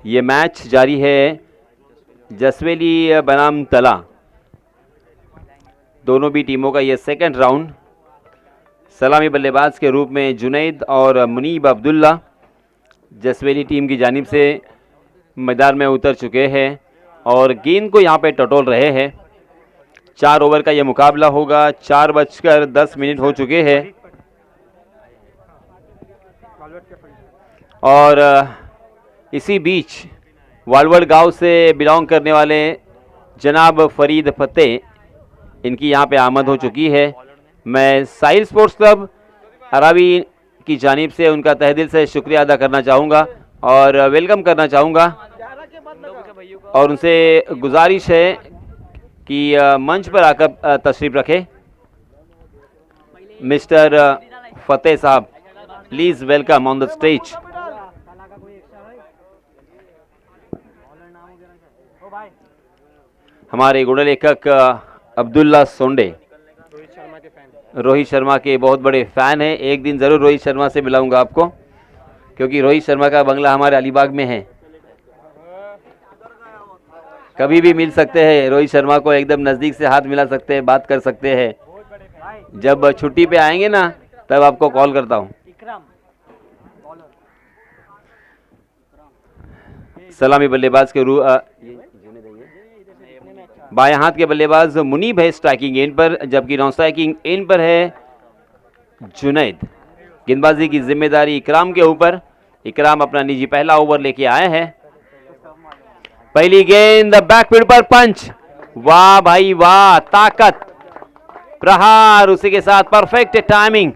ये मैच जारी है जसवेली बनाम तला, दोनों भी टीमों का ये सेकंड राउंड। सलामी बल्लेबाज के रूप में जुनैद और मुनीब अब्दुल्ला जसवेली टीम की जानिब से मैदान में उतर चुके हैं और गेंद को यहाँ पे टटोल रहे हैं। 4 ओवर का ये मुकाबला होगा। 4:10 हो चुके हैं और इसी बीच वालवड़ गांव से बिलोंग करने वाले जनाब फरीद फतेह, इनकी यहाँ पे आमद हो चुकी है। मैं साहिल स्पोर्ट्स क्लब अरावी की जानिब से उनका तहे दिल से शुक्रिया अदा करना चाहूँगा और वेलकम करना चाहूँगा और उनसे गुजारिश है कि मंच पर आकर तशरीफ़ रखें। मिस्टर फतेह साहब, please welcome on the stage. हमारे गुण लेखक अब्दुल्ला सोंडे रोहित शर्मा के बहुत बड़े फ़ैन हैं। एक दिन ज़रूर रोहित शर्मा से मिलाऊंगा आपको, क्योंकि रोहित शर्मा का बंगला हमारे अलीबाग में है। कभी भी मिल सकते हैं रोहित शर्मा को, एकदम नज़दीक से हाथ मिला सकते हैं, बात कर सकते हैं। जब छुट्टी पे आएंगे ना तब आपको कॉल करता हूँ। सलामी बल्लेबाज के बाएं हाथ के बल्लेबाज मुनीब है स्ट्राइकिंग एंड पर, जबकि नॉन स्ट्राइकिंग एंड पर है जुनैद। गेंदबाजी की जिम्मेदारी इकराम के ऊपर। इकराम अपना निजी पहला ओवर लेके आए हैं। पहली गेंद बैकफील्ड पर पंच, वाह भाई वाह, ताकत, प्रहार, उसी के साथ परफेक्ट टाइमिंग।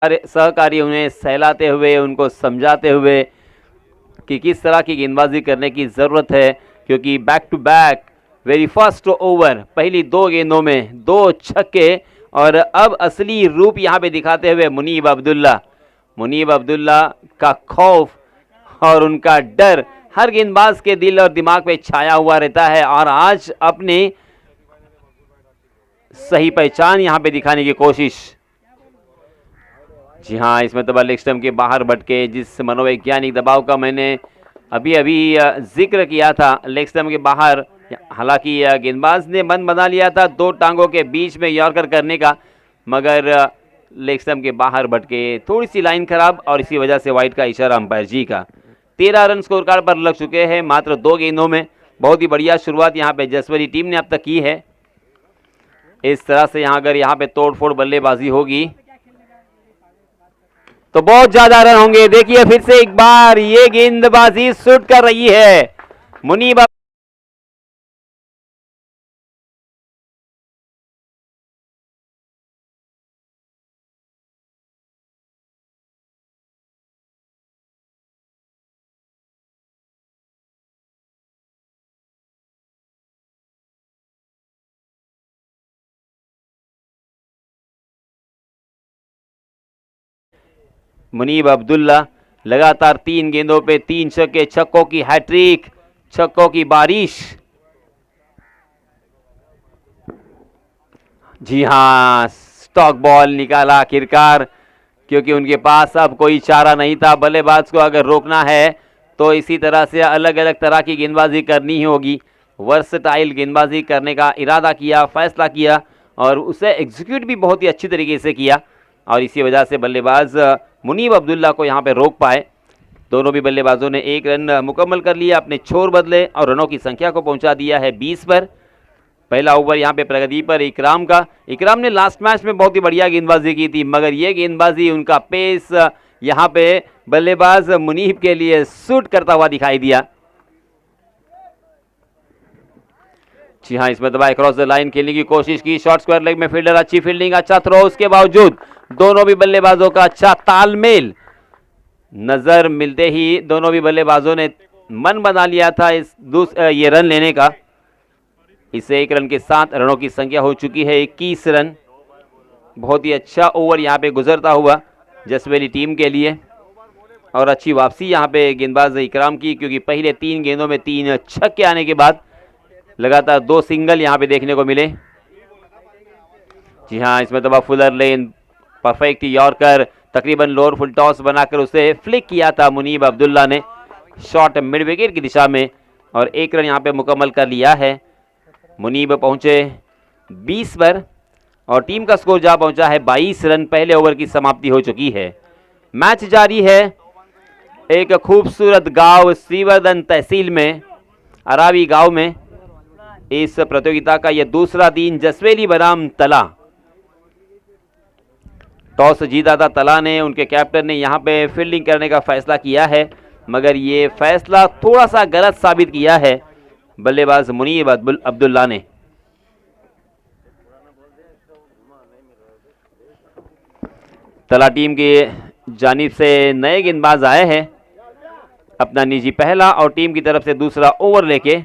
सहकारी उन्हें सहलाते हुए, उनको समझाते हुए कि किस तरह की गेंदबाजी करने की ज़रूरत है, क्योंकि back to back very first over पहली 2 गेंदों में 2 छक्के। और अब असली रूप यहाँ पे दिखाते हुए मुनीब अब्दुल्ला का खौफ और उनका डर हर गेंदबाज के दिल और दिमाग पे छाया हुआ रहता है और आज अपनी सही पहचान यहाँ पे दिखाने की कोशिश। जी हाँ, इसमें तो लेग स्टंप के बाहर भटके, जिस मनोवैज्ञानिक दबाव का मैंने अभी जिक्र किया था, लेग स्टंप के बाहर। हालांकि गेंदबाज ने मन बना लिया था 2 टांगों के बीच में यॉर्कर करने का, मगर लेग स्टंप के बाहर भटके, थोड़ी सी लाइन खराब और इसी वजह से वाइड का इशारा अंपायर जी का। 13 रन स्कोर कार्ड पर लग चुके हैं मात्र 2 गेंदों में। बहुत ही बढ़िया शुरुआत यहाँ पे जसवरी टीम ने अब तक की है। इस तरह से अगर यहाँ पे तोड़फोड़ बल्लेबाजी होगी तो बहुत ज्यादा रन होंगे। देखिए फिर से एक बार ये गेंदबाजी सूट कर रही है। मुनीब अब्दुल्ला लगातार 3 गेंदों पे 3 छक्के, छक्कों की हैट्रिक, छक्कों की बारिश। जी हाँ, स्टॉक बॉल निकाला आखिरकार, क्योंकि उनके पास अब कोई चारा नहीं था। बल्लेबाज को अगर रोकना है तो इसी तरह से अलग अलग तरह की गेंदबाजी करनी ही होगी। वर्सटाइल गेंदबाजी करने का इरादा किया, फैसला किया और उसे एग्जीक्यूट भी बहुत ही अच्छी तरीके से किया और इसी वजह से बल्लेबाज मुनीब अब्दुल्ला को यहाँ पे रोक पाए। दोनों भी बल्लेबाजों ने 1 रन मुकम्मल कर लिया, अपने छोर बदले और रनों की संख्या को पहुंचा दिया है 20 पर। पहला ओवर यहाँ पे प्रगति पर इकराम का। इकराम ने लास्ट मैच में बहुत ही बढ़िया गेंदबाजी की थी, मगर ये गेंदबाजी, उनका पेस यहाँ पे बल्लेबाज मुनीब के लिए सूट करता हुआ दिखाई दिया। जी हाँ, इसमें दबाए क्रॉस द लाइन खेलने की कोशिश की, शॉर्ट स्क्वायर लेग में फील्डर, अच्छी फील्डिंग, अच्छा थ्रो, उसके बावजूद दोनों भी बल्लेबाजों का अच्छा तालमेल नजर मिलते ही दोनों भी बल्लेबाजों ने मन बना लिया था ये रन लेने का। इसे 1 रन के साथ रनों की संख्या हो चुकी है 21 रन। बहुत ही अच्छा ओवर यहाँ पे गुजरता हुआ जसवेली टीम के लिए, और अच्छी वापसी यहाँ पे गेंदबाज इकराम की, क्योंकि पहले 3 गेंदों में 3 छक्के आने के बाद लगातार 2 सिंगल यहाँ पे देखने को मिले। जी हाँ, इसमें दबा फुलर लेन, परफेक्ट यॉर्कर, तकरीबन लोअर फुल टॉस बनाकर उसे फ्लिक किया था मुनीब अब्दुल्ला ने शॉट मिड विकेट की दिशा में, और 1 रन यहाँ पे मुकम्मल कर लिया है। मुनीब पहुंचे 20 पर और टीम का स्कोर जा पहुंचा है 22 रन। पहले ओवर की समाप्ति हो चुकी है, मैच जारी है। एक खूबसूरत गांव श्रीवर्धन तहसील में, अरावी गांव में इस प्रतियोगिता का यह दूसरा दिन जसवेली बनाम तला। टॉस जीता था तला ने, उनके कैप्टन ने यहां पे फील्डिंग करने का फैसला किया है, मगर ये फैसला थोड़ा सा गलत साबित किया है बल्लेबाज मुनीब अब्दुल्ला ने। तला टीम की जानिब से नए गेंदबाज आए हैं, अपना निजी पहला और टीम की तरफ से दूसरा ओवर लेके।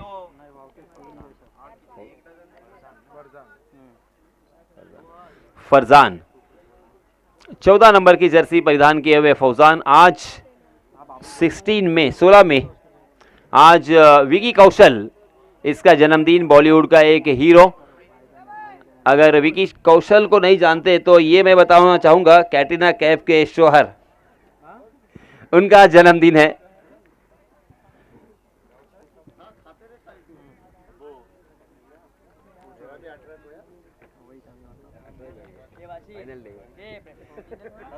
फरजान 14 नंबर की जर्सी परिधान किए हुए फौजान आज 16 में आज विकी कौशल, इसका जन्मदिन, बॉलीवुड का एक हीरो। अगर विकी कौशल को नहीं जानते तो ये मैं बताना चाहूंगा, कैटरीना कैफ के शोहर, उनका जन्मदिन है।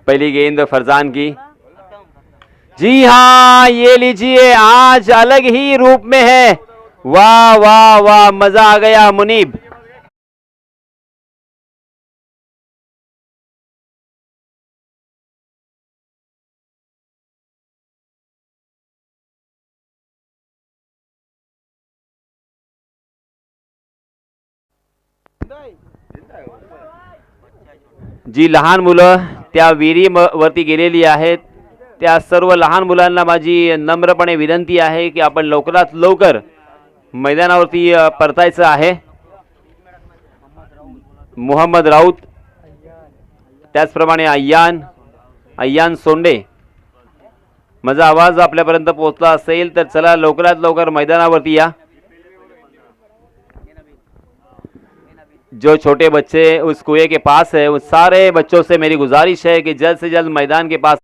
पहली गेंद फरजान की। जी हाँ, ये लीजिए, आज अलग ही रूप में है। वाह वाह वाह, मजा आ गया मुनीब। जी, लहान मुलं त्या विहिरीवरती गेलेली आहेत, त्या सर्व लहान मुलांना माझी नम्रपणे विनंती आहे की आपण लवकरात लवकर मैदानावरती परतायचं आहे। मोहम्मद राऊत, त्याचप्रमाणे अय्यान सोंडे, माझा आवाज आपल्यापर्यंत पोहोचला असेल तर चला लवकरात लवकर मैदानावरती या। जो छोटे बच्चे उस कुएं के पास है, उस सारे बच्चों से मेरी गुजारिश है कि जल्द से जल्द मैदान के पास।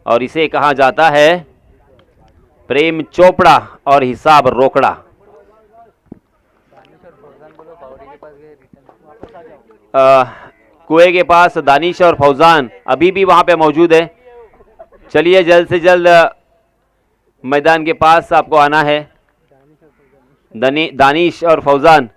और इसे कहा जाता है प्रेम चोपड़ा और हिसाब रोकड़ा। कुएं के पास दानिश और फौजान अभी भी वहां पे मौजूद है। चलिए जल्द से जल्द मैदान के पास आपको आना है। दानिश और फौजान,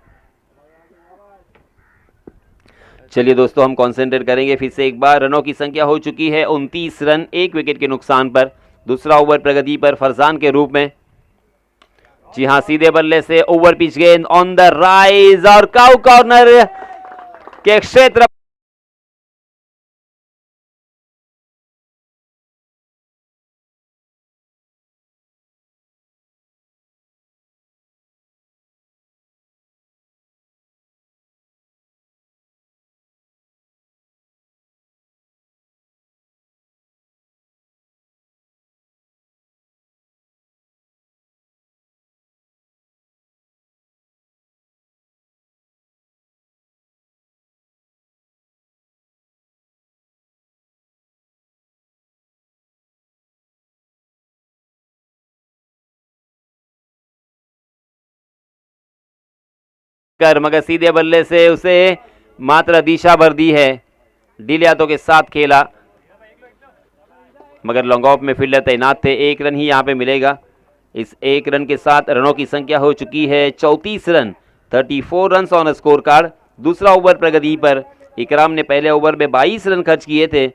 चलिए दोस्तों हम कंसंट्रेट करेंगे फिर से एक बार। रनों की संख्या हो चुकी है 29 रन, 1 विकेट के नुकसान पर। दूसरा ओवर प्रगति पर फरजान के रूप में। जी हां, सीधे बल्ले से ओवर पिच गेंद ऑन द राइज और काउ कॉर्नर के क्षेत्र कर, मगर सीधे बल्ले से उसे मात्र दिशा भर दी है। डिलियातो के साथ खेला, मगर लॉन्ग ऑफ में फील्डर तैनात थे। 1 रन ही यहां पे मिलेगा। इस 1 रन के साथ रनों की संख्या हो चुकी है 34 run, 34 run on score card. दूसरा ओवर प्रगति पर। इकराम ने पहले ओवर में 22 रन खर्च किए थे।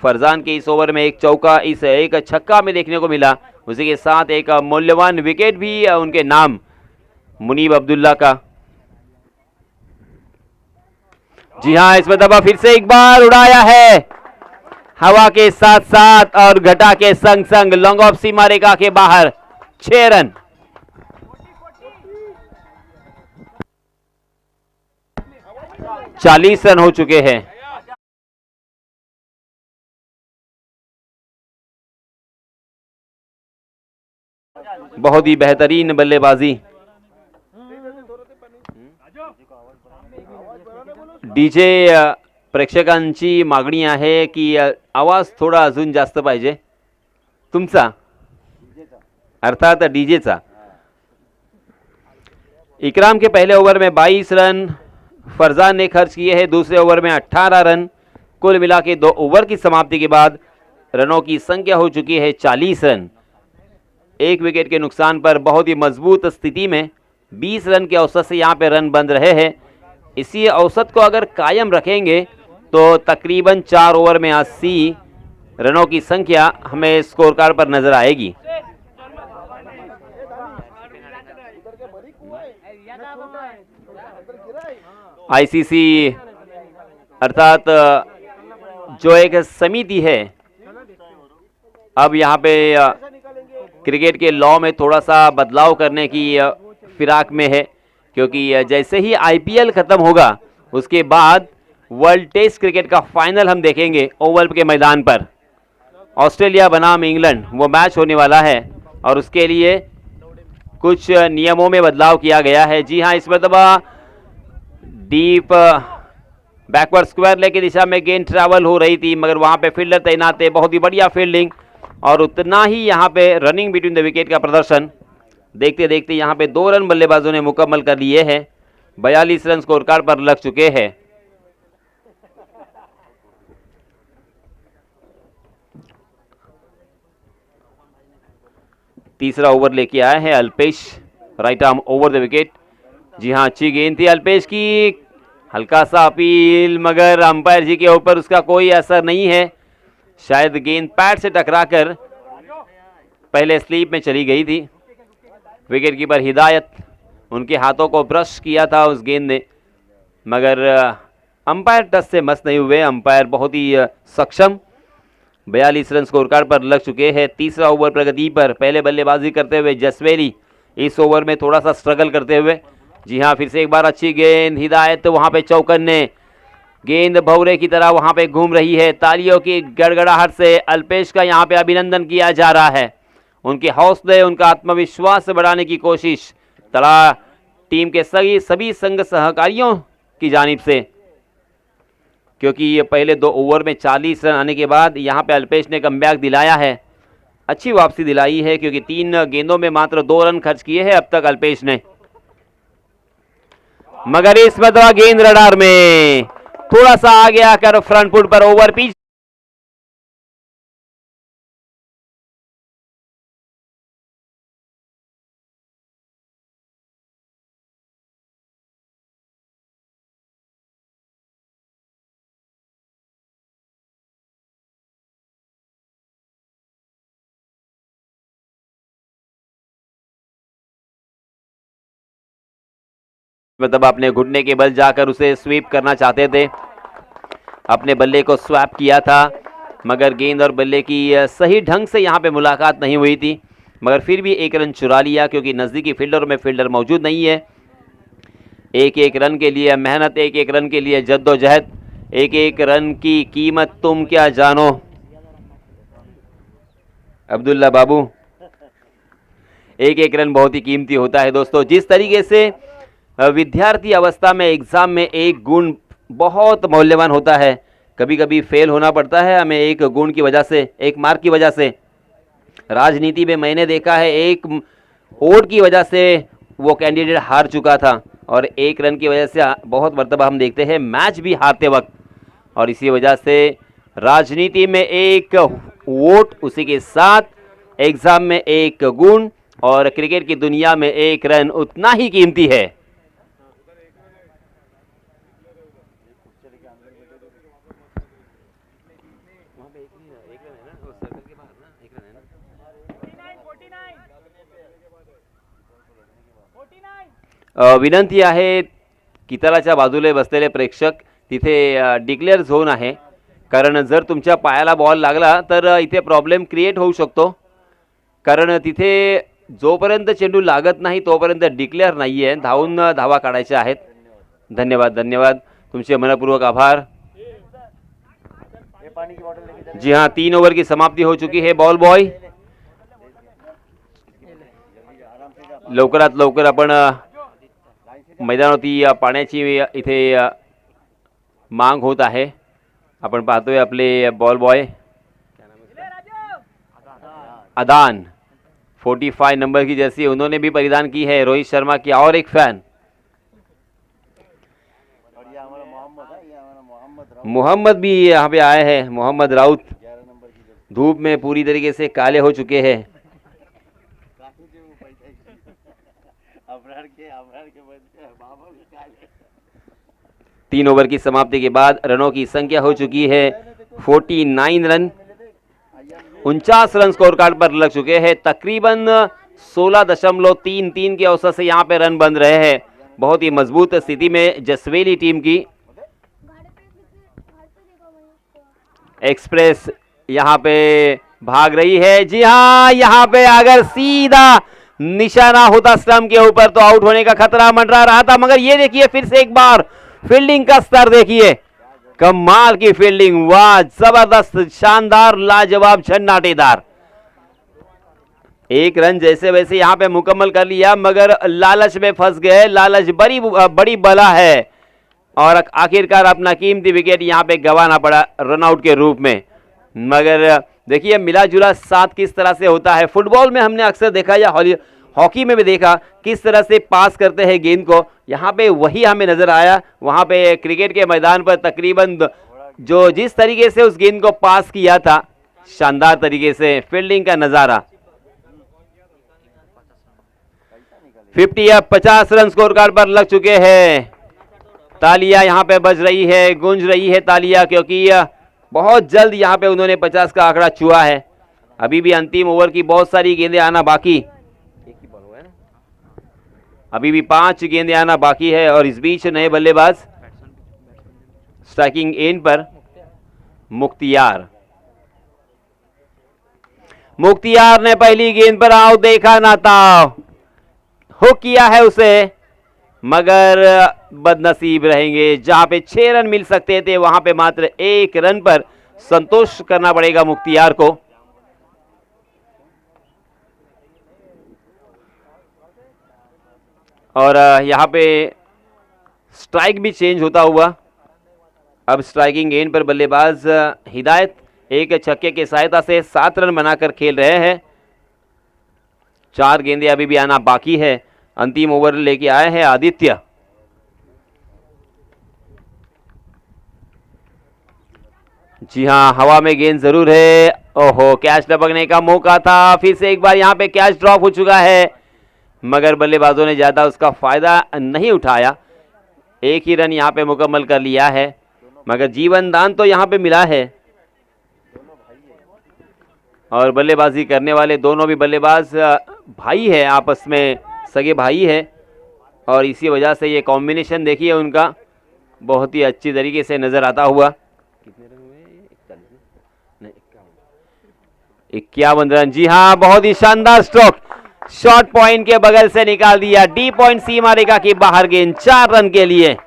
फरजान के इस ओवर में एक चौका, इस एक छक्का में देखने को मिला। उसी के साथ एक मूल्यवान विकेट भी उनके नाम, मुनीब अब्दुल्ला का। जी हां, इसमें दबा फिर से एक बार उड़ाया है हवा के साथ साथ और घटा के संग संग। लॉन्ग ऑफ सीमा रेखा के बाहर 6 रन। चालीस रन हो चुके हैं। बहुत ही बेहतरीन बल्लेबाजी। डीजे प्रेक्षकांची मागणी आहे की आवाज थोडा अजून जास्त पाहिजे तुमचा, अर्थात डीजेचा। इकराम के पहले ओवर में 22 रन फरजान ने खर्च किए हैं। दूसरे ओवर में 18 रन। कुल मिला के 2 ओवर की समाप्ति के बाद रनों की संख्या हो चुकी है 40 रन। 1 विकेट के नुकसान पर बहुत ही मजबूत स्थिति में 20 रन के औसत से यहाँ पे रन बन रहे हैं। इसी औसत को अगर कायम रखेंगे तो तकरीबन 4 ओवर में 80 रनों की संख्या हमें स्कोर कार्ड पर नजर आएगी। आईसीसी अर्थात जो एक समिति है, अब यहाँ पे क्रिकेट के लॉ में थोड़ा सा बदलाव करने की फिराक में है, क्योंकि जैसे ही आईपीएल खत्म होगा उसके बाद वर्ल्ड टेस्ट क्रिकेट का फाइनल हम देखेंगे ओवल के मैदान पर। ऑस्ट्रेलिया बनाम इंग्लैंड वो मैच होने वाला है और उसके लिए कुछ नियमों में बदलाव किया गया है। जी हाँ, इस मरतबा डीप बैकवर्ड स्क्वायर लेग की दिशा में गेंद ट्रैवल हो रही थी, मगर वहां पे फील्डर तैनात थे। बहुत ही बढ़िया फील्डिंग और उतना ही यहाँ पे रनिंग बिटवीन द विकेट का प्रदर्शन। देखते देखते यहाँ पे 2 रन बल्लेबाजों ने मुकम्मल कर लिए हैं। 42 रन स्कोर कार्ड पर लग चुके हैं। तीसरा ओवर लेके आया है Alpesh, right arm over the wicket. जी हाँ, अच्छी गेंद थी अल्पेश की, हल्का सा अपील, मगर अंपायर जी के ऊपर उसका कोई असर नहीं है। शायद गेंद पैड से टकराकर पहले स्लीप में चली गई थी। विकेट कीपर हिदायत उनके हाथों को ब्रश किया था उस गेंद ने, मगर अंपायर टच से मस नहीं हुए। अंपायर बहुत ही सक्षम। 42 रन स्कोर कार्ड पर लग चुके हैं। तीसरा ओवर प्रगति पर। पहले बल्लेबाजी करते हुए जसवेरी इस ओवर में थोड़ा सा स्ट्रगल करते हुए। जी हाँ, फिर से एक बार अच्छी गेंद, हिदायत वहां पे चौकन ने गेंद भौरे की तरह वहां पे घूम रही है। तालियों की गड़गड़ाहट से अल्पेश का यहाँ पे अभिनंदन किया जा रहा है। उनके हौसले, उनका आत्मविश्वास बढ़ाने की कोशिश तड़ा टीम के सभी संग सहकारियों की जानिब से, क्योंकि ये पहले 2 ओवर में 40 रन आने के बाद यहाँ पे अल्पेश ने कमबैक दिलाया है। अच्छी वापसी दिलाई है, क्योंकि 3 गेंदों में मात्र 2 रन खर्च किए हैं अब तक अल्पेश ने। मगर इस मरतबा गेंद रडार में थोड़ा सा आगे आकर फ्रंट फुट पर ओवर पिच मतलब अपने घुटने के बल जाकर उसे स्वीप करना चाहते थे, अपने बल्ले को स्वैप किया था, मगर गेंद और बल्ले की सही ढंग से यहाँ पे मुलाकात नहीं हुई थी, मगर फिर भी एक रन चुरा लिया क्योंकि नज़दीकी फील्डर में फील्डर मौजूद नहीं है। एक एक रन के लिए मेहनत, एक एक रन के लिए जद्दोजहद, एक एक रन की कीमत तुम क्या जानो अब्दुल्ला बाबू। एक एक रन बहुत ही कीमती होता है दोस्तों। जिस तरीके से विद्यार्थी अवस्था में एग्जाम में एक गुण बहुत मूल्यवान होता है, कभी कभी फेल होना पड़ता है हमें एक गुण की वजह से, एक मार्क की वजह से। राजनीति में मैंने देखा है एक वोट की वजह से वो कैंडिडेट हार चुका था, और एक रन की वजह से बहुत मरतबा हम देखते हैं मैच भी हारते वक्त, और इसी वजह से राजनीति में एक वोट, उसी के साथ एग्जाम में एक गुण, और क्रिकेट की दुनिया में एक रन उतना ही कीमती है। विनंती आहे की तलाच्या बाजूला बसलेले प्रेक्षक, तिथे डिक्लेअर झोन आहे, कारण जर तुमच्या पायाला बॉल लागला तर इथे प्रॉब्लेम क्रिएट होऊ शकतो, कारण तिथे जोपर्यंत चेंडू लागत नाही तोपर्यंत डिक्लेअर नाही आहे, धावून धावा काढायच्या आहेत। धन्यवाद, धन्यवाद, तुमचे मनपूर्वक आभार। जी हाँ, 3 ओवर की समाप्ति हो चुकी है। बॉल बॉय लवकरात लवकर आपण मैदानावरती पाण्याची इथे मांग होत आहे। आपण पाहतोय आपले बॉल बॉय अदान 45 नंबर की जर्सी उन्होंने भी परिधान की है, रोहित शर्मा की और एक फैन। मोहम्मद भी यहाँ पे आए हैं, मोहम्मद राउत धूप में पूरी तरीके से काले हो चुके हैं। 3 ओवर की समाप्ति के बाद रनों की संख्या हो चुकी है 49 रन, 49 रन स्कोर कार्ड पर लग चुके हैं। तकरीबन 16.33 के औसत से यहाँ पे रन बन रहे हैं। बहुत ही मजबूत स्थिति में जसवेली टीम की। एक्सप्रेस यहाँ पे भाग रही है। जी हाँ, यहाँ पे अगर सीधा निशाना होता स्टंप के ऊपर तो आउट होने का खतरा मंडरा रहा था, मगर ये देखिए फिर से एक बार फील्डिंग का स्तर देखिए, कमाल की फील्डिंग, वाह जबरदस्त, शानदार, लाजवाब, झन्नाटेदार। एक रन जैसे वैसे यहाँ पे मुकम्मल कर लिया, मगर लालच में फंस गए। लालच बड़ी बला है, और आखिरकार अपना कीमती विकेट यहाँ पे गंवाना पड़ा रनआउट के रूप में। मगर देखिए मिला जुला साथ किस तरह से होता है। फुटबॉल में हमने अक्सर देखा, या हॉकी में भी देखा, किस तरह से पास करते हैं गेंद को, यहाँ पे वही हमें नजर आया। वहाँ पे क्रिकेट के मैदान पर तकरीबन जो जिस तरीके से उस गेंद को पास किया था, शानदार तरीके से फील्डिंग का नजारा। 50 रन स्कोर कार्ड पर लग चुके हैं। तालियां यहाँ पे बज रही है, गूंज रही है तालियां, क्योंकि बहुत जल्द यहाँ पे उन्होंने 50 का आंकड़ा छुआ है। अभी भी अंतिम ओवर की बहुत सारी गेंदें आना बाकी, अभी भी 5 गेंदें आना बाकी है, और इस बीच नए बल्लेबाज स्ट्राइकिंग एंड पर मुख्तियार ने पहली गेंद पर आउट देखा ना था, हुक किया है उसे, मगर बदनसीब रहेंगे। जहां पे 6 रन मिल सकते थे वहां पे मात्र 1 रन पर संतोष करना पड़ेगा मुख्तियार को। और यहाँ पे स्ट्राइक भी चेंज होता हुआ। अब स्ट्राइकिंग एंड पर बल्लेबाज हिदायत एक छक्के की सहायता से 7 रन बनाकर खेल रहे हैं। 4 गेंदें अभी भी आना बाकी है। अंतिम ओवर लेके आए हैं आदित्य। जी हाँ, हवा में गेंद जरूर है। ओहो, कैच टपकने का मौका था। फिर से एक बार यहाँ पे कैच ड्रॉप हो चुका है, मगर बल्लेबाजों ने ज्यादा उसका फायदा नहीं उठाया। एक ही रन यहाँ पे मुकम्मल कर लिया है, मगर जीवन दान तो यहाँ पे मिला है। और बल्लेबाजी करने वाले दोनों भी बल्लेबाज भाई है, आपस में सगे भाई है, और इसी वजह से ये कॉम्बिनेशन देखिए उनका बहुत ही अच्छी तरीके से नजर आता हुआ। कितने रन हुए? 51 रन। जी हाँ, बहुत ही शानदार स्ट्रोक, शॉर्ट पॉइंट के बगल से निकाल दिया, डी पॉइंट सीमा रेखा की बाहर गेंद 4 रन के लिए।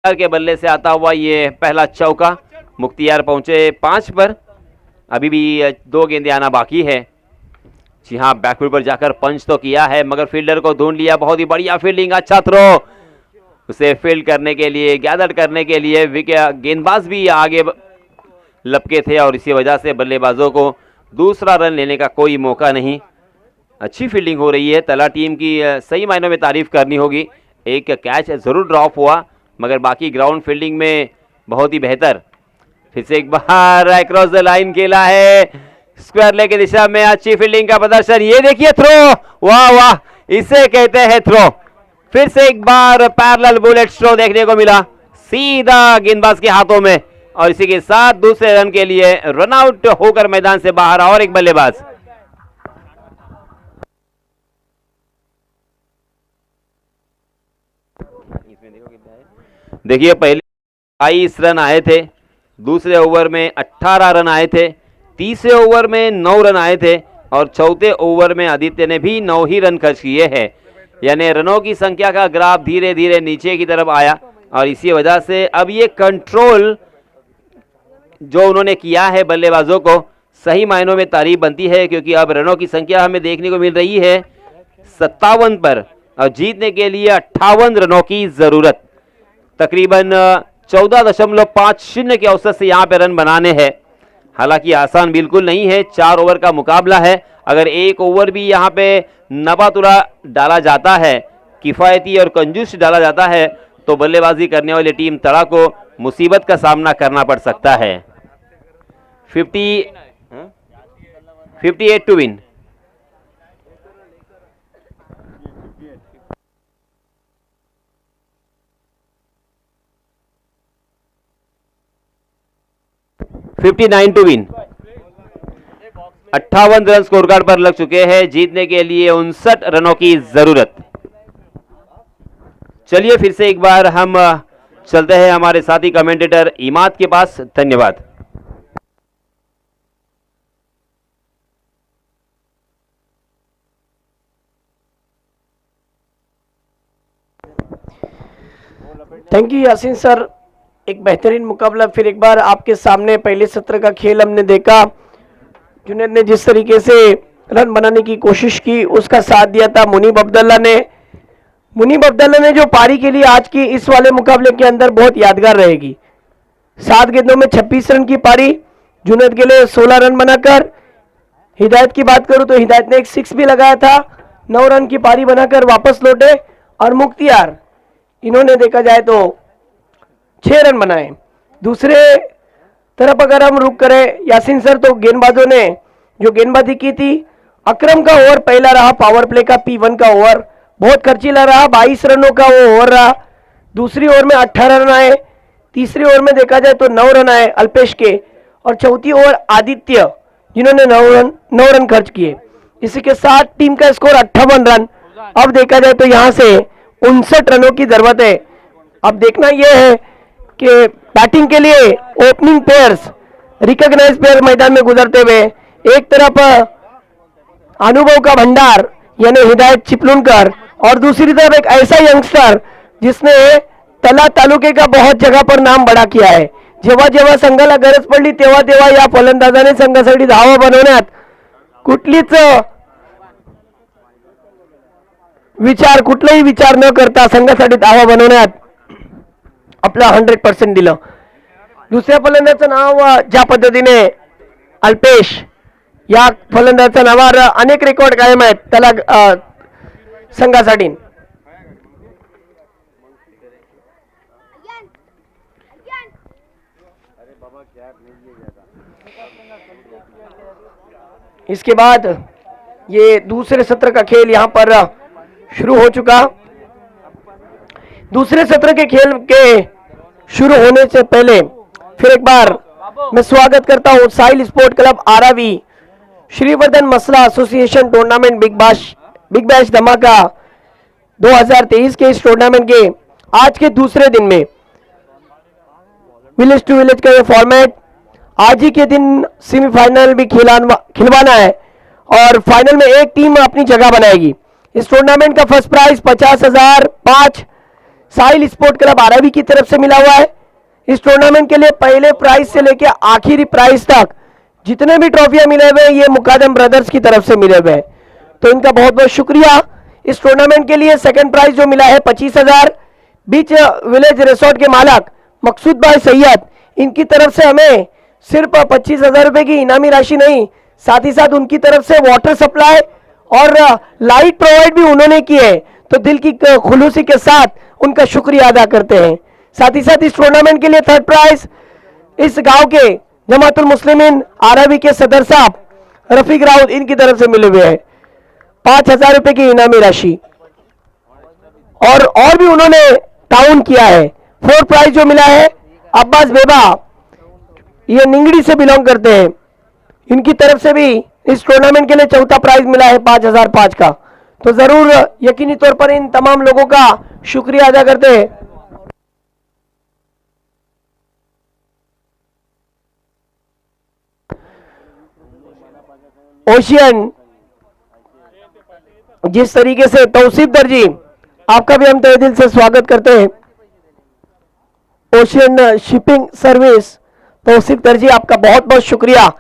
के बल्ले से आता हुआ ये पहला चौका, मुख्तियार पहुंचे 5 पर, अभी भी 2 गेंदें आना बाकी है। जी हाँ, बैकफुट पर जाकर पंच तो किया है, मगर फील्डर को ढूंढ लिया। बहुत ही बढ़िया फील्डिंग, अच्छा थ्रो, उसे फील्ड करने के लिए, गैदर करने के लिए गेंदबाज भी आगे लपके थे, और इसी वजह से बल्लेबाजों को दूसरा रन लेने का कोई मौका नहीं। अच्छी फील्डिंग हो रही है, तला टीम की सही मायनों में तारीफ करनी होगी। एक कैच जरूर ड्रॉप हुआ, मगर बाकी ग्राउंड फील्डिंग में बहुत ही बेहतर। फिर से एक बार अक्रॉस द लाइन खेला है, स्क्वायर लेग की दिशा में अच्छी फील्डिंग का प्रदर्शन। ये देखिए थ्रो, वाह वाह, इसे कहते हैं थ्रो। फिर से एक बार पैरेलल बुलेट थ्रो देखने को मिला, सीधा गेंदबाज के हाथों में, और इसी के साथ दूसरे रन के लिए रन आउट होकर मैदान से बाहर और एक बल्लेबाज। देखिए, पहले 22 रन आए थे, दूसरे ओवर में 18 रन आए थे, तीसरे ओवर में 9 रन आए थे, और चौथे ओवर में आदित्य ने भी 9 ही रन खर्च किए हैं। यानी रनों की संख्या का ग्राफ धीरे धीरे नीचे की तरफ आया, और इसी वजह से अब ये कंट्रोल जो उन्होंने किया है बल्लेबाजों को, सही मायनों में तारीफ बनती है, क्योंकि अब रनों की संख्या हमें देखने को मिल रही है 57 पर, और जीतने के लिए 58 रनों की जरूरत। तकरीबन 14.50 के औसत से यहाँ पे रन बनाने हैं। हालांकि आसान बिल्कुल नहीं है, 4 ओवर का मुकाबला है। अगर एक ओवर भी यहाँ पे नबातुला डाला जाता है, किफ़ायती और कंजूस डाला जाता है, तो बल्लेबाजी करने वाली टीम तड़ा को मुसीबत का सामना करना पड़ सकता है। 58 to win. $59 to win. 58 run score card पर लग चुके हैं, जीतने के लिए 59 रनों की जरूरत। चलिए फिर से एक बार हम चलते हैं हमारे साथी कमेंटेटर इमाद के पास। धन्यवाद। थैंक यू यासीन सर, एक बेहतरीन मुकाबला फिर एक बार आपके सामने। पहले सत्र का खेल हमने देखा, जुनैद ने जिस तरीके से रन बनाने की कोशिश की, उसका साथ दिया था मुनीब अब्दुल्ला ने। मुनीब अब्दुल्ला ने जो पारी के लिए आज की इस वाले मुकाबले के अंदर बहुत यादगार रहेगी। 7 गेंदों में 26 रन की पारी, जुनैद के लिए 16 रन बनाकर। हिदायत की बात करूं तो हिदायत ने एक 6 भी लगाया था, 9 रन की पारी बनाकर वापस लौटे। और मुख्तियार, इन्होंने देखा जाए तो 6 रन बनाए। दूसरे तरफ अगर हम रुक करें यासीन सर, तो गेंदबाजों ने जो गेंदबाजी की थी, अकरम का ओवर पहला रहा पावर प्ले का, P1 का ओवर बहुत खर्चीला रहा, 22 रनों का वो ओवर रहा। दूसरी ओवर में 18 रन आए, तीसरी ओवर में देखा जाए तो 9 रन आए अल्पेश के, और चौथी ओवर आदित्य जिन्होंने 9 रन खर्च किए। इसी के साथ टीम का स्कोर 58 रन। अब देखा जाए तो यहां से 59 रनों की जरूरत है। अब देखना यह है कि बैटिंग के लिए ओपनिंग प्लेयर्स, रिकॉग्नाइज प्लेयर मैदान में गुजरते हुए, एक तरफ अनुभव का भंडार यानी हिदायत चिपलुनकर, और दूसरी तरफ एक ऐसा यंगस्टर जिसने तला तालुके का बहुत जगह पर नाम बड़ा किया आहे। जेव्हा जेव्हा संघाला गरज पडली तेव्हा तेव्हा या फलंदाजाने संघासाठी धावा बनवण्यात कुठलीच कुठलाही विचार न करता संघासाठी धावा बनवण्यात आपलं 100% दिलं. दुसऱ्या फलंदाजाचं नाव ज्या पद्धतीने अल्पेश, या फलंदाजाच्या नावावर अनेक रेकॉर्ड कायम आहेत त्याला संघासाठी. इसके बाद ये दूसरे सत्र का खेल यहां पर शुरू हो चुका. दूसरे सत्र के खेल के शुरू होने से पहले फिर एक बार मैं स्वागत करता हूं साहिल स्पोर्ट क्लब आरावी श्रीवर्धन मसला एसोसिएशन टूर्नामेंट बिग बैश धमाका 2023 के इस टूर्नामेंट के आज के दूसरे दिन में. विलेज टू विलेज का ये फॉर्मेट, आज ही के दिन सेमीफाइनल भी खिलवाना है और फाइनल में एक टीम अपनी जगह बनाएगी. इस टूर्नामेंट का फर्स्ट प्राइज 50,000 5 साहिल स्पोर्ट क्लब आरावी की तरफ से मिला हुआ है. इस टूर्नामेंट के लिए पहले प्राइज से लेकर आखिरी प्राइज तक जितने भी ट्रॉफियां मिले हुए हैं ये मुकादम ब्रदर्स की तरफ से मिले हुए हैं, तो इनका बहुत बहुत शुक्रिया. इस टूर्नामेंट के लिए सेकंड प्राइज जो मिला है 25,000 बीच विलेज रिसोर्ट के मालक मकसूद भाई सैयद, इनकी तरफ से हमें सिर्फ 25,000 रुपए की इनामी राशि नहीं, साथ ही साथ उनकी तरफ से वाटर सप्लाई और लाइट प्रोवाइड भी उन्होंने की है, तो दिल की खुलूसी के साथ उनका शुक्रिया अदा करते हैं. साथ ही साथ इस टूर्नामेंट के लिए थर्ड प्राइज इस गांव के जमातुल मुस्लिमीन आरावी के सदर साहब रफीक राउत, इनकी तरफ से मिले हुए हैं 5,000 रुपए की इनामी राशि और भी उन्होंने टाउन किया है. फोर्थ प्राइज जो मिला है अब्बास बेबा, ये निंगड़ी से बिलोंग करते हैं, इनकी तरफ से भी इस टूर्नामेंट के लिए चौथा प्राइज मिला है 5,005 का. तो जरूर यकीनी तौर पर इन तमाम लोगों का शुक्रिया अदा करते हैं. ओशियन, जिस तरीके से तौसीफ दर्जी, आपका भी हम तहे दिल से स्वागत करते हैं. ओशियन शिपिंग सर्विस, तौसीफ दर्जी आपका बहुत बहुत शुक्रिया.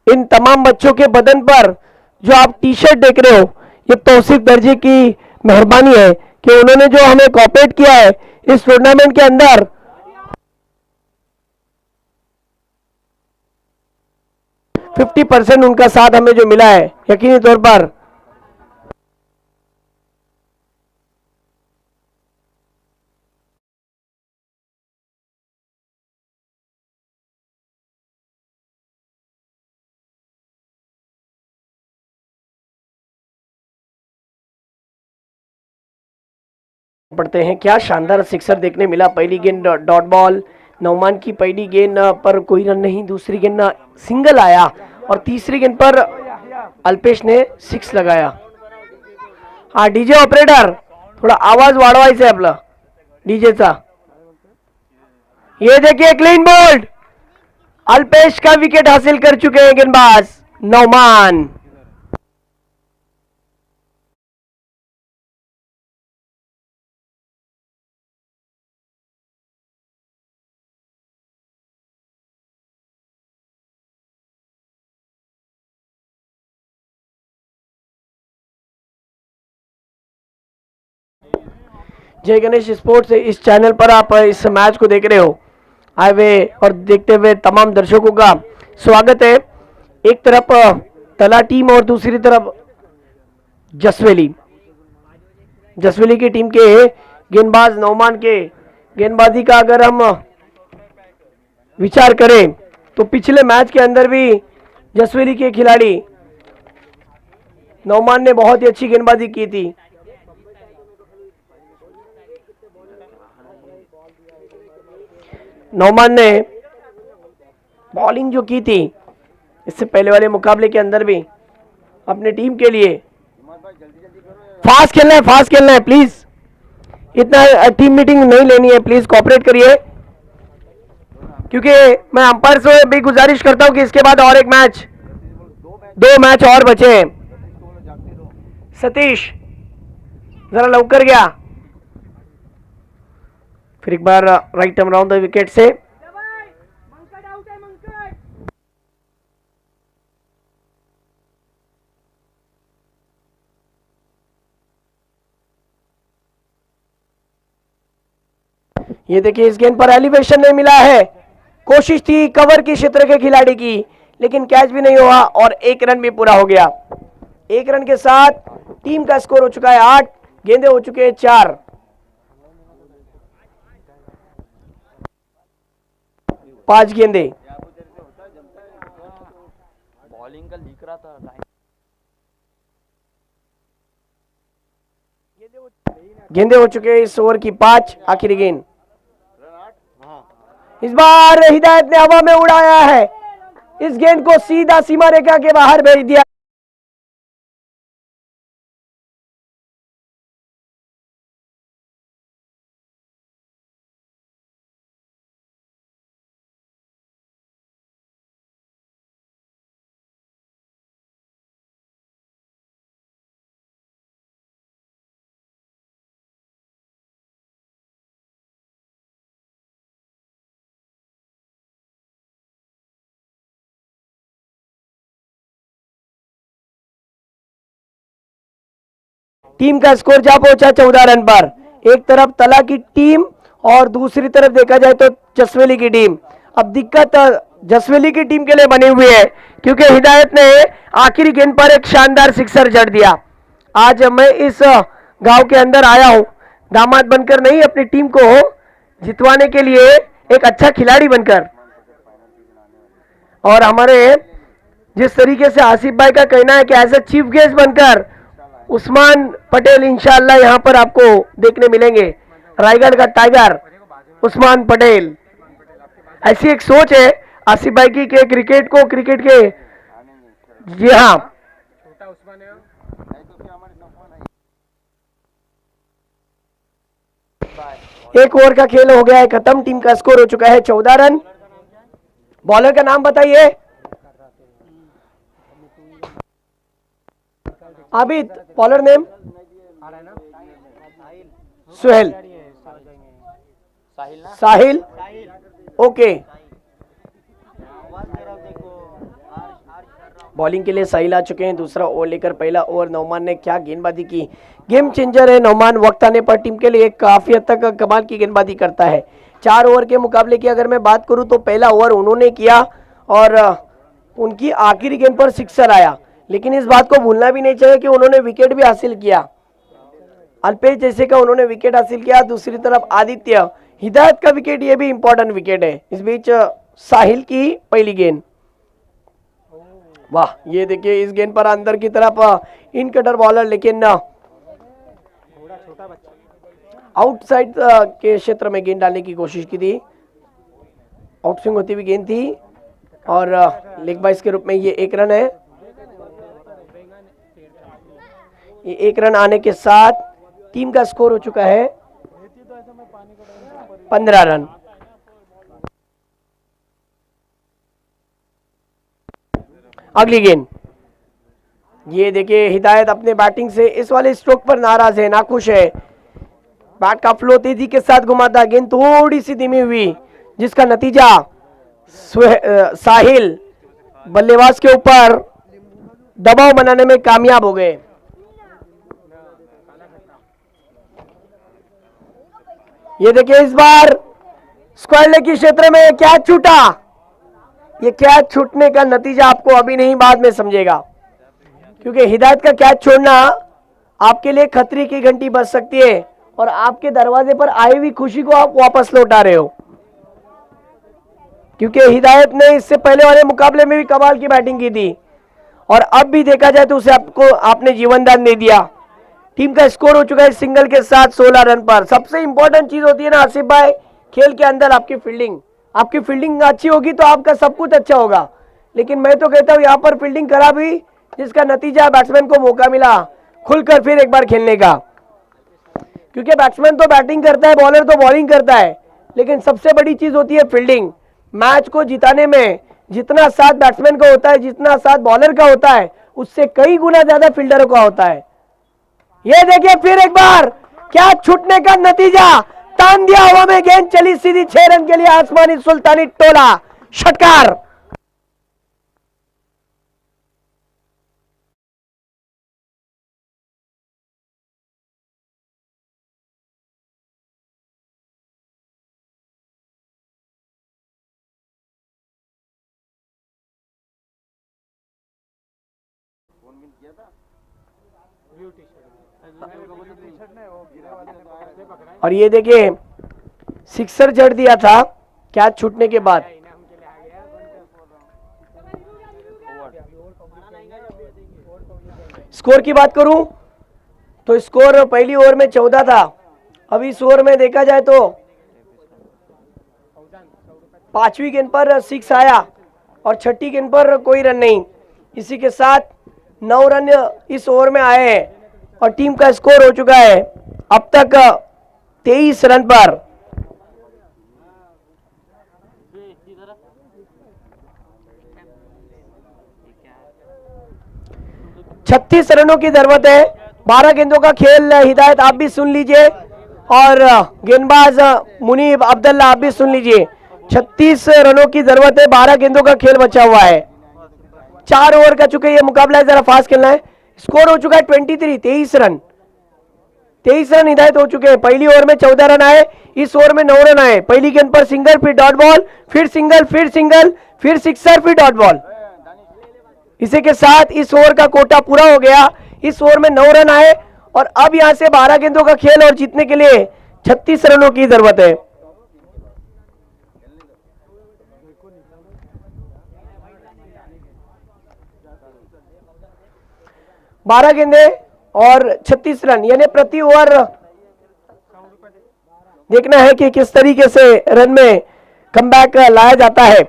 इन तमाम बच्चों के बदन पर जो आप टी शर्ट देख रहे हो, ये तौसीफ दर्जी की मेहरबानी है कि उन्होंने जो हमें कोऑपरेट किया है इस टूर्नामेंट के अंदर. %50 उनका साथ हमें जो मिला है यकीनी तौर पर पढ़ते हैं. क्या शानदार सिक्सर देखने मिला. पहली गेंद डॉट बॉल, नौमान की पहली गेंद पर कोई रन नहीं, दूसरी गेंद सिंगल आया और तीसरी गेंद पर अल्पेश ने 6 लगाया. हाँ डीजे ऑपरेटर, थोड़ा आवाज वाढवायचा आपला डीजेचा. ये देखिए क्लीन बोल्ड, अल्पेश का विकेट हासिल कर चुके हैं गेंदबाज नौमान. जय गणेश स्पोर्ट्स, इस चैनल पर आप इस मैच को देख रहे हो, आए हुए और देखते हुए तमाम दर्शकों का स्वागत है. एक तरफ तला टीम और दूसरी तरफ जसवेली की टीम के गेंदबाज नौमान के गेंदबाजी का अगर हम विचार करें तो पिछले मैच के अंदर भी जसवेली के खिलाड़ी नौमान ने बहुत ही अच्छी गेंदबाजी की थी. नौमान ने बॉलिंग जो की थी इससे पहले वाले मुकाबले के अंदर भी अपने टीम के लिए फास्ट खेलना है प्लीज. इतना टीम मीटिंग नहीं लेनी है, प्लीज कोऑपरेट करिए, क्योंकि मैं अंपायर से भी गुजारिश करता हूं कि इसके बाद और एक मैच, 2 मैच और बचे हैं. सतीश जरा लवकर गया. फिर एक बार right turn round the wicket से ये देखिए इस गेंद पर एलिवेशन नहीं मिला है, कोशिश थी कवर की क्षेत्र के खिलाड़ी की, लेकिन कैच भी नहीं हुआ और 1 रन भी पूरा हो गया। 1 रन के साथ टीम का स्कोर हो चुका है 8, गेंदे हो चुके हैं 4। 5 गेंदे। बॉलिंग का लिख रहा था गेंदे हो चुके हैं इस ओवर की 5, आखिरी गेंद। इस बार हिदायत ने हवा में उड़ाया है, इस गेंद को सीधा सीमा रेखा के बाहर भेज दिया। टीम का स्कोर जा पहुंचा 14 रन पर। एक तरफ तला की टीम और दूसरी तरफ देखा जाए तो जसवेली की टीम। अब दिक्कत जसवेली की टीम के लिए बनी हुई है, क्योंकि हिदायत ने आखिरी गेंद पर एक शानदार सिक्सर जड़ दिया। आज मैं इस गांव के अंदर आया हूं दामाद बनकर नहीं, अपनी टीम को जितवाने के लिए, एक अच्छा खिलाड़ी बनकर। और हमारे जिस तरीके से आसिफ भाई का कहना है कि एज ए चीफ गेस्ट बनकर उस्मान पटेल इंशाल्लाह यहां पर आपको देखने मिलेंगे, रायगढ़ का टाइगर उस्मान पटेल। ऐसी एक सोच है आसिफ भाई की कि क्रिकेट को, क्रिकेट के, जी हाँ, एक ओवर का खेल हो गया है खत्म। टीम का स्कोर हो चुका है 14 रन। बॉलर का नाम बताइए। आबिद, बॉलर नेम सुहेल, साहिल, ओके। बॉलिंग के लिए साहिल आ चुके हैं। दूसरा ओवर लेकर पहला ओवर नौमान ने क्या गेंदबाजी की, गेम चेंजर है नौमान। वक्त आने पर टीम के लिए काफी हद तक कमाल की गेंदबाजी करता है। 4 ओवर के मुकाबले की अगर मैं बात करूं तो पहला ओवर उन्होंने किया और उनकी आखिरी गेंद पर सिक्सर आया, लेकिन इस बात को भूलना भी नहीं चाहिए कि उन्होंने विकेट भी हासिल किया। अल्पेश जैसे का उन्होंने विकेट हासिल किया। दूसरी तरफ आदित्य हिदायत का विकेट, ये भी इंपॉर्टेंट विकेट है। इस बीच साहिल की पहली गेंद, वाह, ये देखिए इस गेंद पर अंदर की तरफ इन कटर बॉलर, लेकिन आउटसाइड के क्षेत्र में गेंद डालने की कोशिश की थी। आउटस्विंग होती हुई गेंद थी और लेग बाइस के रूप में ये 1 रन है। ये 1 रन आने के साथ टीम का स्कोर हो चुका है 15 रन। अगली गेंद, ये देखिए हिदायत अपने बैटिंग से इस वाले स्ट्रोक पर नाराज है, नाखुश है। बैट का फ्लो तेजी के साथ घुमाता, गेंद थोड़ी सी धीमी हुई, जिसका नतीजा साहिल बल्लेबाज के ऊपर दबाव बनाने में कामयाब हो गए। ये देखिए इस बार स्क्वायर लेग के क्षेत्र में कैच छूटा। ये कैच छूटने का नतीजा आपको अभी नहीं बाद में समझेगा, क्योंकि हिदायत का कैच छोड़ना आपके लिए खतरे की घंटी बज सकती है और आपके दरवाजे पर आई हुई खुशी को आप वापस लौटा रहे हो। क्योंकि हिदायत ने इससे पहले वाले मुकाबले में भी कमाल की बैटिंग की थी और अब भी देखा जाए तो उसे आपने जीवनदान दे दिया। टीम का स्कोर हो चुका है सिंगल के साथ 16 रन पर। सबसे इंपॉर्टेंट चीज होती है ना आसिफ भाई, खेल के अंदर आपकी फील्डिंग। आपकी फील्डिंग अच्छी होगी तो आपका सब कुछ अच्छा होगा, लेकिन मैं तो कहता हूं यहाँ पर फील्डिंग खराब हुई, जिसका नतीजा बैट्समैन को मौका मिला खुलकर फिर एक बार खेलने का। क्योंकि बैट्समैन तो बैटिंग करता है, बॉलर तो बॉलिंग करता है, लेकिन सबसे बड़ी चीज होती है फील्डिंग। मैच को जिताने में जितना साथ बैट्समैन का होता है, जितना साथ बॉलर का होता है, उससे कई गुना ज्यादा फील्डरों का होता है। ये देखिए फिर एक बार क्या छूटने का नतीजा, तान दिया हवा में, गेंद चली सीधी 6 रन के लिए आसमानी सुल्तानी टोला। षटकार। और ये देखिए सिक्सर जड़ दिया था कैच छूटने के बाद। स्कोर की बात करूं तो स्कोर पहली ओवर में 14 था, अभी इस ओवर में देखा जाए तो 5वीं गेंद पर 6 आया और 6ठी गेंद पर कोई रन नहीं। इसी के साथ 9 रन इस ओवर में आए हैं और टीम का स्कोर हो चुका है अब तक 23 रन पर। छत्तीस रनों की जरूरत है, 12 गेंदों का खेल। हिदायत आप भी सुन लीजिए और गेंदबाज मुनीब अब्दुल्ला आप भी सुन लीजिए। 36 रनों की जरूरत है, 12 गेंदों का खेल बचा हुआ है। 4 ओवर का चुके ये मुकाबला है, जरा फास्ट खेलना है। स्कोर हो चुका है 23, 23 रन। 23 रन हिदायत हो चुके हैं। पहली ओवर में 14 रन आए, इस ओवर में 9 रन आए। पहली गेंद पर सिंगल, फिर डॉट बॉल, फिर सिंगल, फिर सिंगल, फिर सिक्सर, फिर डॉट बॉल। इसी के साथ इस ओवर का कोटा पूरा हो गया। इस ओवर में 9 रन आए और अब यहां से 12 गेंदों का खेल और जीतने के लिए 36 रनों की जरूरत है। बारह गेंदे और 36 रन, यानी प्रति ओवर देखना है कि किस तरीके से रन में कमबैक लाया जाता है,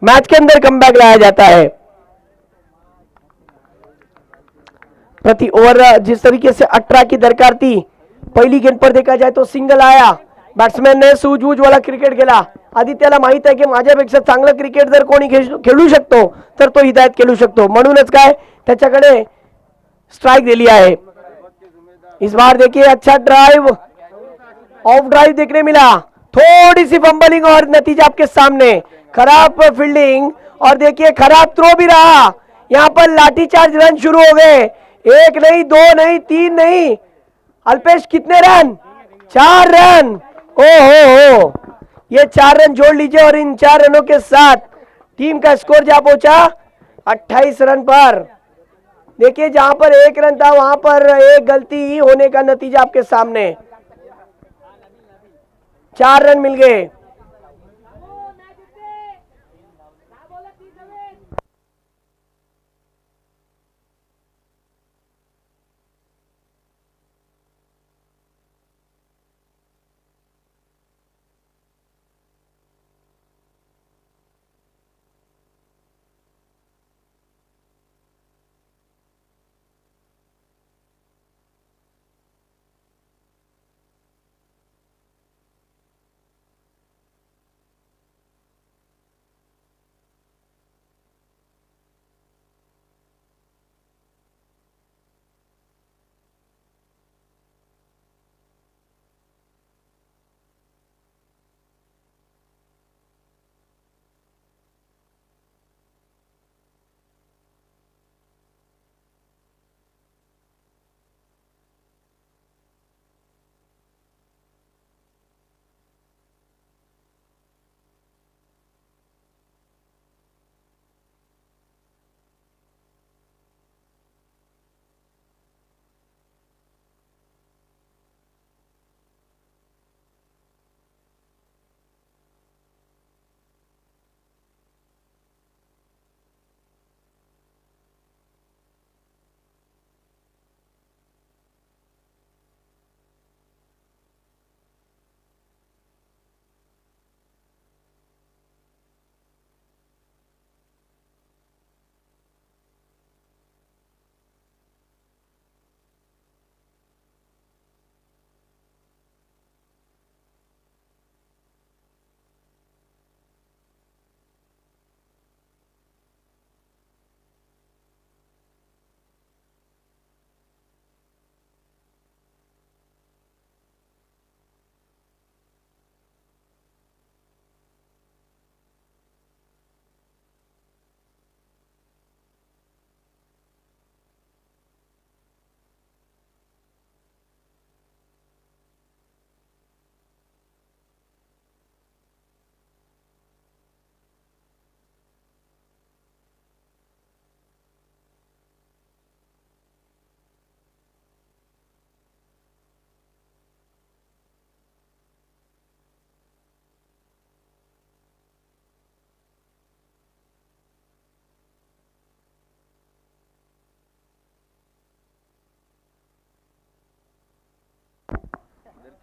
मैच के अंदर कमबैक लाया जाता है। प्रति ओवर जिस तरीके से 18 की दरकार थी, पहिली गेंद पर देखा जाए तो सिंगल आया। बॅट्समॅन ने सूझबूझ वाला क्रिकेट केला। आदित्याला माहित आहे की माझ्यापेक्षा चांगलं क्रिकेट जर कोणी खेळू शकतो तर तो हिदायत खेळू शकतो, म्हणूनच काय त्याच्याकडे स्ट्राइक दिली आहे। इस बार देखिए अच्छा ड्राइव, ऑफ ड्राइव देखने मिला। थोड़ी सी फंबलिंग और नतीजा आपके सामने। खराब फील्डिंग और देखिए खराब थ्रो भी रहा। यहां पर लाठीचार्ज रन शुरू हो गए, 1 नहीं 2 नहीं 3 नहीं। अल्पेश कितने रन? 4 रन। ओ हो, ये 4 रन जोड़ लीजिए और इन 4 रनों के साथ टीम का स्कोर जा पहुंचा 28 रन पर। देखिए जहां पर 1 रन था वहां पर एक गलती होने का नतीजा आपके सामने। 4 रन मिल गए।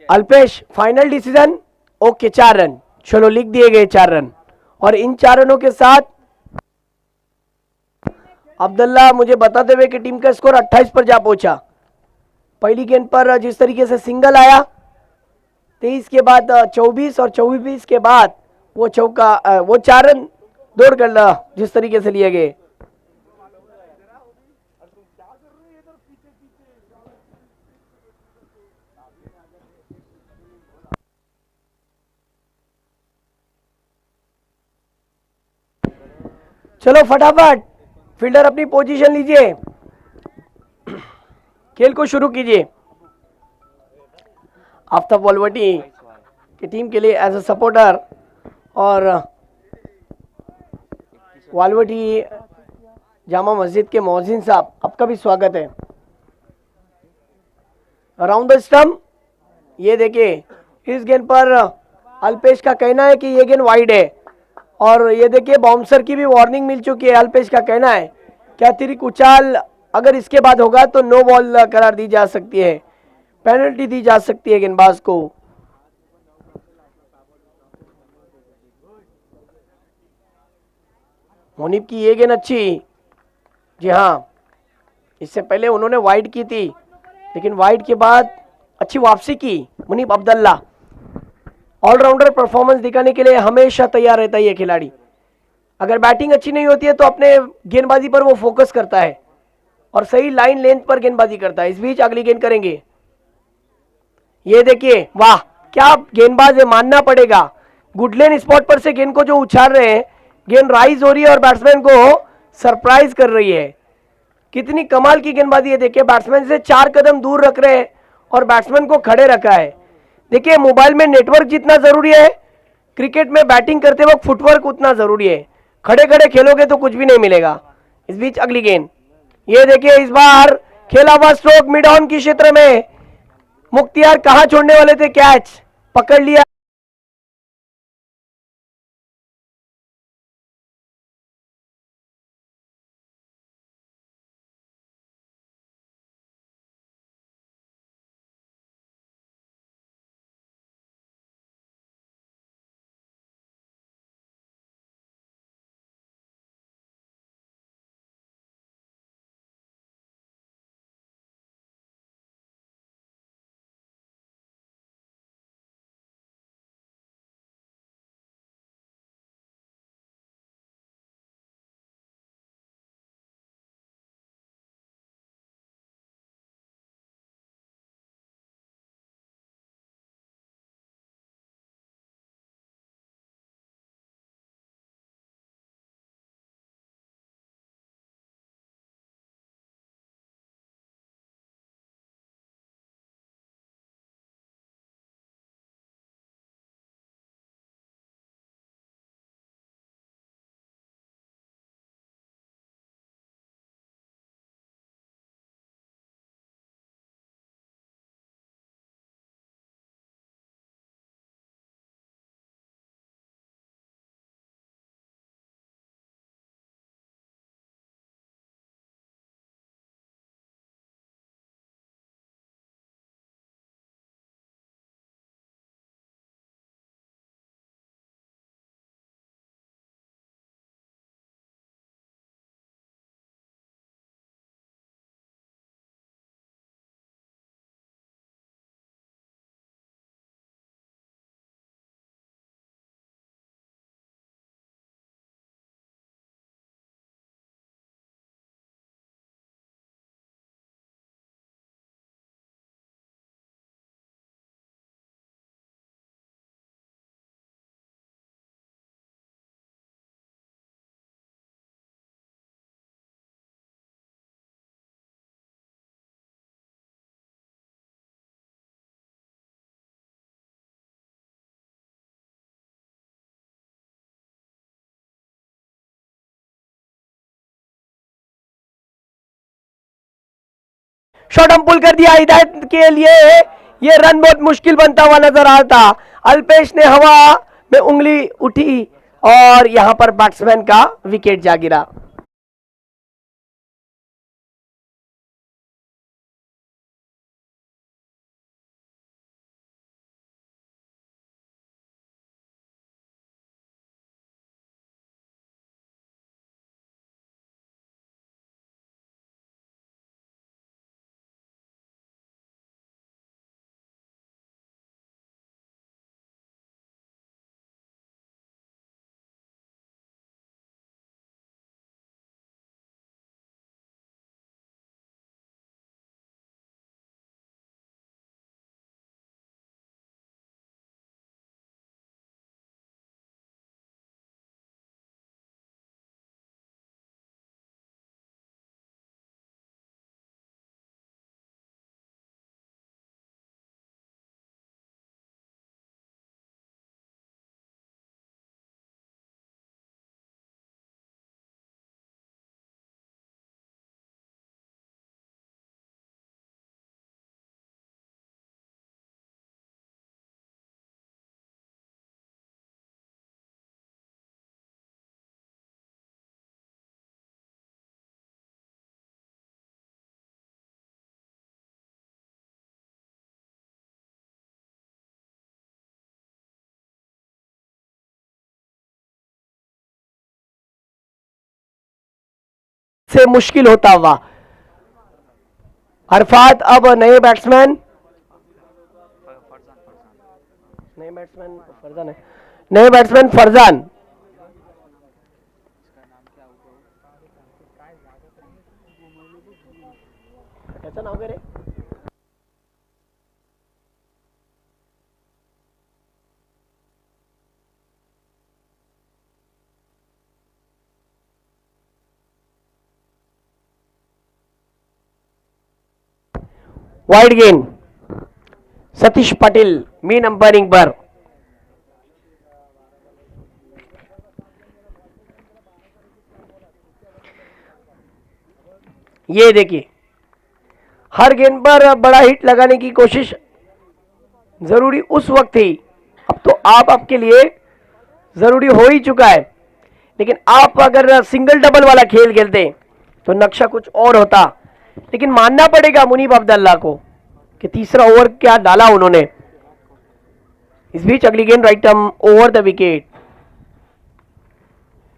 Alpesh final decision? Okay, 4 run, चलो लिख दिए गए 4 रन। और इन 4 रनों के साथ अब्दुल्ला मुझे बताते हुए कि टीम का स्कोर 28 पर जा पहुंचा। पहली गेंद पर जिस तरीके से सिंगल आया, 23 के बाद 24 और 24 के बाद वो चौका, वो 4 रन दौड़ कर जिस तरीके से लिए गए। चलो फटाफट फील्डर अपनी पोजीशन लीजिए, खेल को शुरू कीजिए। आफ्ताब वलवटी की टीम के लिए एज अ सपोर्टर और वालवटी जामा मस्जिद के मौजिन साहब, आपका भी स्वागत है। अराउंड द स्टंप, ये देखिए इस गेंद पर अल्पेश का कहना है कि ये गेंद वाइड है और ये देखिए बाउंसर की भी वार्निंग मिल चुकी है। अल्पेश का कहना है कि अतिरिक्त उछाल अगर इसके बाद होगा तो नो बॉल करार दी जा सकती है, पेनल्टी दी जा सकती है गेंदबाज को। मुनीब की ये गेंद अच्छी, जी हाँ, इससे पहले उन्होंने वाइड की थी लेकिन वाइड के बाद अच्छी वापसी की मुनीब अब्दुल्ला। ऑलराउंडर परफॉर्मेंस दिखाने के लिए हमेशा तैयार रहता है ये खिलाड़ी। अगर बैटिंग अच्छी नहीं होती है तो अपने गेंदबाजी पर वो फोकस करता है और सही लाइन लेंथ पर गेंदबाजी करता है। इस बीच अगली गेंद करेंगे, ये देखिए, वाह क्या गेंदबाज है, मानना पड़ेगा। गुडलेन स्पॉट पर से गेंद को जो उछाल रहे हैं, गेंद राइज हो रही है और बैट्समैन को सरप्राइज कर रही है। कितनी कमाल की गेंदबाजी है, देखिए बैट्समैन से 4 कदम दूर रख रहे हैं और बैट्समैन को खड़े रखा है। देखिए मोबाइल में नेटवर्क जितना जरूरी है, क्रिकेट में बैटिंग करते वक्त फुटवर्क उतना जरूरी है। खड़े खड़े खेलोगे तो कुछ भी नहीं मिलेगा। इस बीच अगली गेंद, ये देखिए इस बार खेला हुआ स्ट्रोक मिड ऑन की क्षेत्र में, मुख्तियार कहां छोड़ने वाले थे, कैच पकड़ लिया। शॉट हम पुल कर दिया हिदायत के लिए। ये रन बहुत मुश्किल बनता हुआ नजर आ रहा था। अल्पेश ने हवा में उंगली उठी और यहां पर बैट्समैन का विकेट जा गिरा। से मुश्किल होता हुआ। अरफात अब नए बैट्समैन, नए बैट्समैन फरजान। कैसा नाम करे? वाइड गेंद, सतीश पाटिल मेन अंपायरिंग पर। ये देखिए, हर गेंद पर बड़ा हिट लगाने की कोशिश जरूरी उस वक्त थी, अब तो आपके लिए जरूरी हो ही चुका है। लेकिन आप अगर सिंगल डबल वाला खेल खेलते तो नक्शा कुछ और होता। लेकिन मानना पड़ेगा मुनीब अब्दुल्ला को कि तीसरा ओवर क्या डाला उन्होंने। इस बीच अगली गेंद right arm over the wicket,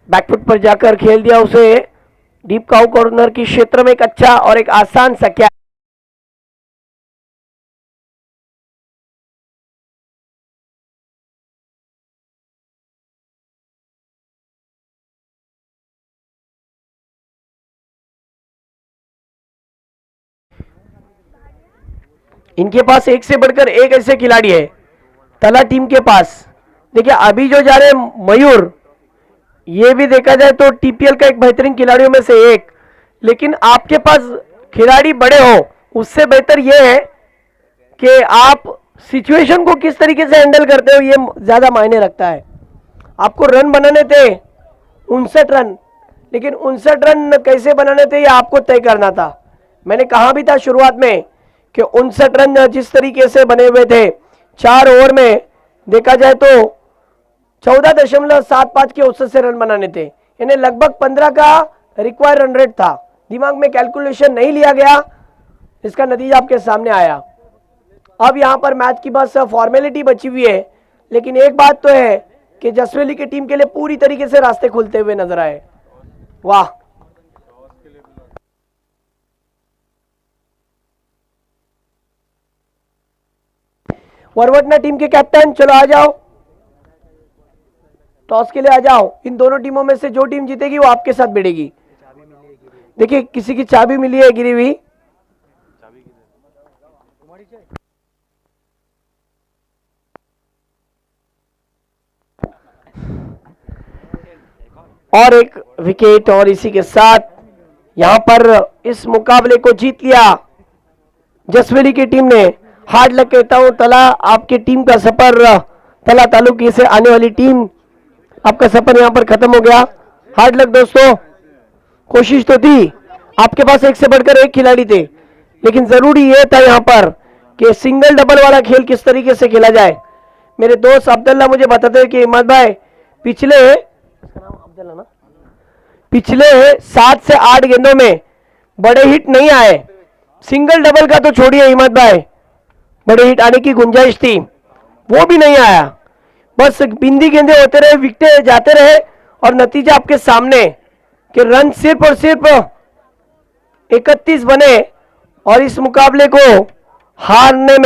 back foot पर जाकर खेल दिया उसे डीप काउ कॉर्नर की क्षेत्र में। एक अच्छा और एक आसान सा कैच। इनके पास एक से बढ़कर एक ऐसे खिलाड़ी है तला टीम के पास। देखिए अभी जो जा रहे हैं मयूर, ये भी देखा जाए तो टीपीएल का एक बेहतरीन खिलाड़ियों में से एक। लेकिन आपके पास खिलाड़ी बड़े हो, उससे बेहतर यह है कि आप सिचुएशन को किस तरीके से हैंडल करते हो, ये ज्यादा मायने रखता है। आपको रन बनाने थे 59 रन, लेकिन 59 रन कैसे बनाने थे ये आपको तय करना था। मैंने कहा भी था शुरुआत में कि 59 रन जिस तरीके से बने हुए थे, 4 ओवर में देखा जाए तो 14.75 के औसत से रन बनाने थे, यानी लगभग 15 का रिक्वायर्ड रन रेट था। दिमाग में कैलकुलेशन नहीं लिया गया, इसका नतीजा आपके सामने आया। अब यहां पर मैच की बस फॉर्मेलिटी बची हुई है, लेकिन एक बात तो है कि जसवेली की टीम के लिए पूरी तरीके से रास्ते खुलते हुए नजर आए। वाह, वरवटना टीम के कैप्टन, चलो आ जाओ, टॉस के लिए आ जाओ। इन दोनों टीमों में से जो टीम जीतेगी वो आपके साथ भिड़ेगी। देखिए किसी की चाबी मिली है गिरी हुई। और एक विकेट, और इसी के साथ यहां पर इस मुकाबले को जीत लिया जसवेली की टीम ने। हार्ड लक कहता हूं तला, आपकी टीम का सफर, तला तालुकी से आने वाली टीम, आपका सफर यहां पर खत्म हो गया। हार्ड लक दोस्तों, कोशिश तो थी, आपके पास एक से बढ़कर एक खिलाड़ी थे, लेकिन जरूरी यह था यहां पर कि सिंगल डबल वाला खेल किस तरीके से खेला जाए। मेरे दोस्त अब्दुल्ला मुझे बताते हैं कि हिम्मत भाई पिछले 7 से 8 गेंदों में बड़े हिट नहीं आए। सिंगल डबल का तो छोड़िए हिम्मत भाई, बड़े हिट आने की गुंजाइश थी, वो भी नहीं आया। बस बिंदी गेंदे होते रहे, विकेटें जाते रहे, और नतीजा आपके सामने कि रन सिर्फ और सिर्फ 31 बने और इस मुकाबले को हारने में